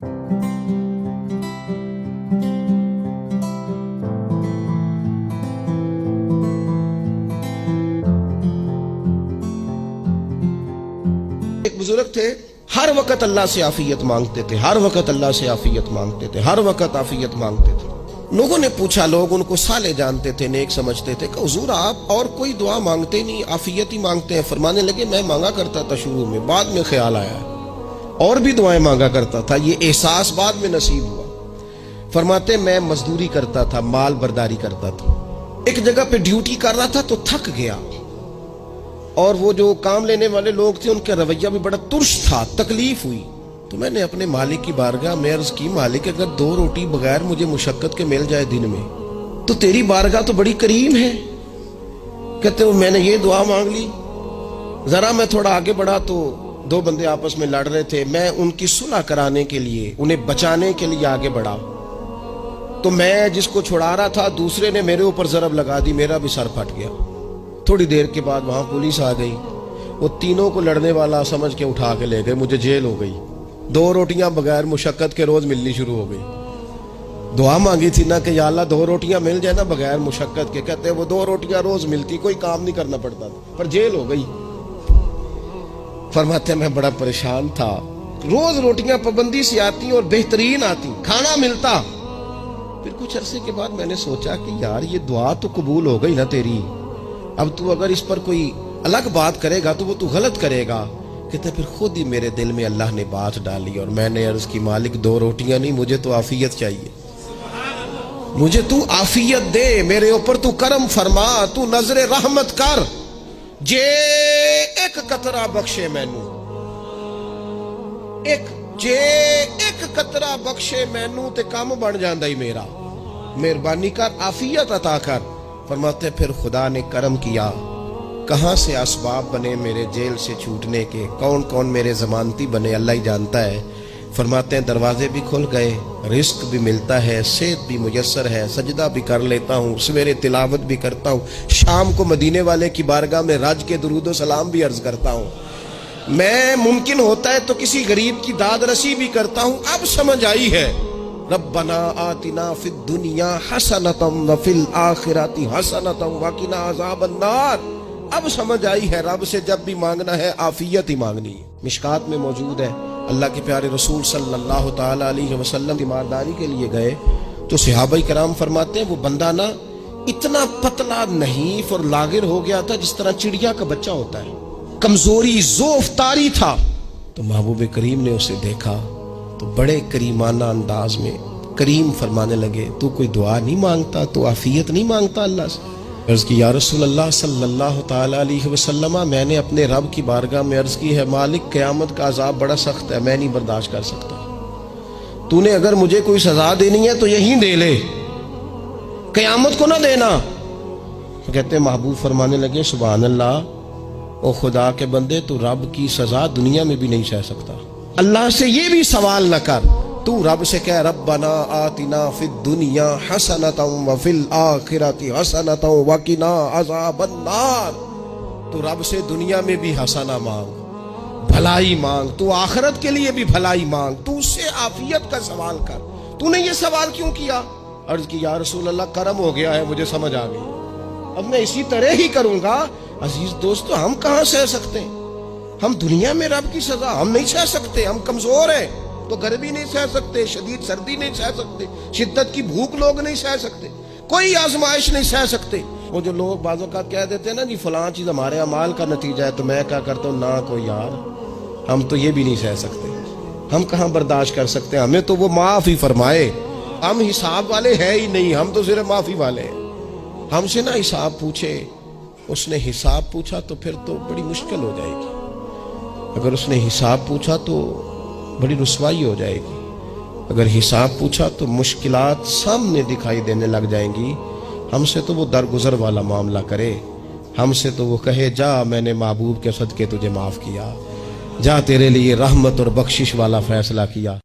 ایک بزرگ تھے، ہر وقت اللہ سے عافیت مانگتے تھے، ہر وقت اللہ سے عافیت مانگتے تھے، ہر وقت عافیت مانگتے تھے۔ لوگوں نے پوچھا، لوگ ان کو صالح جانتے تھے، نیک سمجھتے تھے کہ حضور آپ اور کوئی دعا مانگتے نہیں، عافیت ہی مانگتے ہیں۔ فرمانے لگے میں مانگا کرتا تھا شروع میں، بعد میں خیال آیا اور بھی دعائیں مانگا کرتا تھا، یہ احساس بعد میں نصیب ہوا۔ فرماتے میں مزدوری کرتا تھا، مال برداری کرتا تھا، ایک جگہ پہ ڈیوٹی کر رہا تھا تو تھک گیا، اور وہ جو کام لینے والے لوگ تھے ان کا رویہ بھی بڑا ترش تھا، تکلیف ہوئی تو میں نے اپنے مالک کی بارگاہ میں عرض کی، مالک اگر 2 روٹی بغیر مجھے مشقت کے مل جائے دن میں تو تیری بارگاہ تو بڑی کریم ہے۔ کہتے ہو میں نے یہ دعا مانگ لی۔ ذرا میں تھوڑا آگے بڑھا تو 2 بندے آپس میں لڑ رہے تھے، میں ان کی صلح کرانے کے لیے، انہیں بچانے کے لیے آگے بڑھا تو میں جس کو چھڑا رہا تھا دوسرے نے میرے اوپر ضرب لگا دی، میرا بھی سر پھٹ گیا۔ تھوڑی دیر کے بعد وہاں پولیس آ گئی، وہ تینوں کو لڑنے والا سمجھ کے اٹھا کے لے گئے، مجھے جیل ہو گئی۔ 2 روٹیاں بغیر مشقت کے روز ملنی شروع ہو گئی۔ دعا مانگی تھی نا کہ یا اللہ 2 روٹیاں مل جائے نا بغیر مشقت کے، کہتے وہ 2 روٹیاں روز ملتی، کوئی کام نہیں کرنا پڑتا تھا، پر جیل ہو گئی۔ فرماتے میں بڑا پریشان تھا، روز روٹیاں پابندی سے آتی اور بہترین آتی، کھانا ملتا۔ پھر کچھ عرصے کے بعد میں نے سوچا کہ یار یہ دعا تو قبول ہو گئی نا تیری، اب تو اگر اس پر کوئی الگ بات کرے گا تو وہ تو غلط کرے گا۔ کہتے پھر خود ہی میرے دل میں اللہ نے بات ڈالی اور میں نے عرض کی، مالک 2 روٹیاں نہیں، مجھے تو عافیت چاہیے، مجھے تو عافیت دے، میرے اوپر تو کرم فرما، تو نظر رحمت کر، جے ایک قطرہ بخشے مینوں، جے ایک قطرہ بخشے مینوں تے کام بن جاندا ہی میرا، مہربانی کر، عافیت عطا کر۔ فرماتے پھر خدا نے کرم کیا، کہاں سے اسباب بنے میرے جیل سے چھوٹنے کے، کون کون میرے ضمانتی بنے اللہ ہی جانتا ہے۔ فرماتے ہیں دروازے بھی کھل گئے، رزق بھی ملتا ہے، صحت بھی میسر ہے، سجدہ بھی کر لیتا ہوں، سویرے تلاوت بھی کرتا ہوں، شام کو مدینے والے کی بارگاہ میں رج کے درود و سلام بھی عرض کرتا ہوں، میں ممکن ہوتا ہے تو کسی غریب کی داد رسی بھی کرتا ہوں۔ اب سمجھ آئی ہے، ربنا آتنا فی الدنیا حسنۃ وفی الآخرۃ حسنۃ وقنا عذاب النار۔ اب سمجھ آئی ہے رب سے جب بھی مانگنا ہے عافیت ہی مانگنی ہے۔ مشکات میں موجود ہے، اللہ کے پیارے رسول صلی اللہ تعالی علیہ وسلم تیمارداری کے لیے گئے تو صحابہ کرام فرماتے ہیں وہ بندہ نا اتنا پتلا نحیف اور لاغر ہو گیا تھا جس طرح چڑیا کا بچہ ہوتا ہے، کمزوری ضعف طاری تھا۔ تو محبوب کریم نے اسے دیکھا تو بڑے کریمانہ انداز میں کریم فرمانے لگے، تو کوئی دعا نہیں مانگتا، تو عافیت نہیں مانگتا اللہ سے؟ عرض کی یا رسول اللہ صلی اللہ تعالی علیہ وسلم، میں نے اپنے رب کی بارگاہ میں عرض کی ہے، مالک قیامت کا عذاب بڑا سخت ہے، میں نہیں برداشت کر سکتا، تو نے اگر مجھے کوئی سزا دینی ہے تو یہیں دے لے، قیامت کو نہ دینا۔ کہتے محبوب فرمانے لگے سبحان اللہ، او خدا کے بندے تو رب کی سزا دنیا میں بھی نہیں سہ سکتا، اللہ سے یہ بھی سوال نہ کر، تو رب سے کہہ ربنا آتنا فی الدنیا حسنۃ وفی الآخرۃ حسنۃ وقنا عذاب النار۔ تو رب سے دنیا میں بھی حسنہ مانگ، بھلائی مانگ، تو آخرت کے لیے بھی بھلائی مانگ، تو اس سے عافیت کا سوال کر۔ تو نے یہ سوال کیوں کیا؟ عرض کی یا رسول اللہ کرم ہو گیا ہے، مجھے سمجھ آ گئی، اب میں اسی طرح ہی کروں گا۔ عزیز دوستو، ہم کہاں سہ سکتے ہیں؟ ہم دنیا میں رب کی سزا ہم نہیں سہ سکتے، ہم کمزور ہیں تو گرمی نہیں سہ سکتے، شدید سردی نہیں سہ سکتے، شدت کی بھوک لوگ نہیں سہ سکتے، کوئی آزمائش نہیں سہ سکتے۔ وہ جو لوگ بعض اوقات کہہ دیتے ہیں نا جی فلاں چیز ہمارے اعمال کا نتیجہ ہے، تو میں کیا کرتا ہوں، نہ کوئی یار، ہم تو یہ بھی نہیں سہ سکتے، ہم کہاں برداشت کر سکتے، ہمیں تو وہ معاف ہی فرمائے، ہم حساب والے ہیں ہی نہیں، ہم تو صرف معافی والے ہیں۔ ہم سے نہ حساب پوچھے، اس نے حساب پوچھا تو پھر تو بڑی مشکل ہو جائے گی، اگر اس نے حساب پوچھا تو بڑی رسوائی ہو جائے گی، اگر حساب پوچھا تو مشکلات سامنے دکھائی دینے لگ جائیں گی۔ ہم سے تو وہ درگزر والا معاملہ کرے، ہم سے تو وہ کہے جا میں نے محبوب کے صدقے تجھے معاف کیا، جا تیرے لیے رحمت اور بخشش والا فیصلہ کیا۔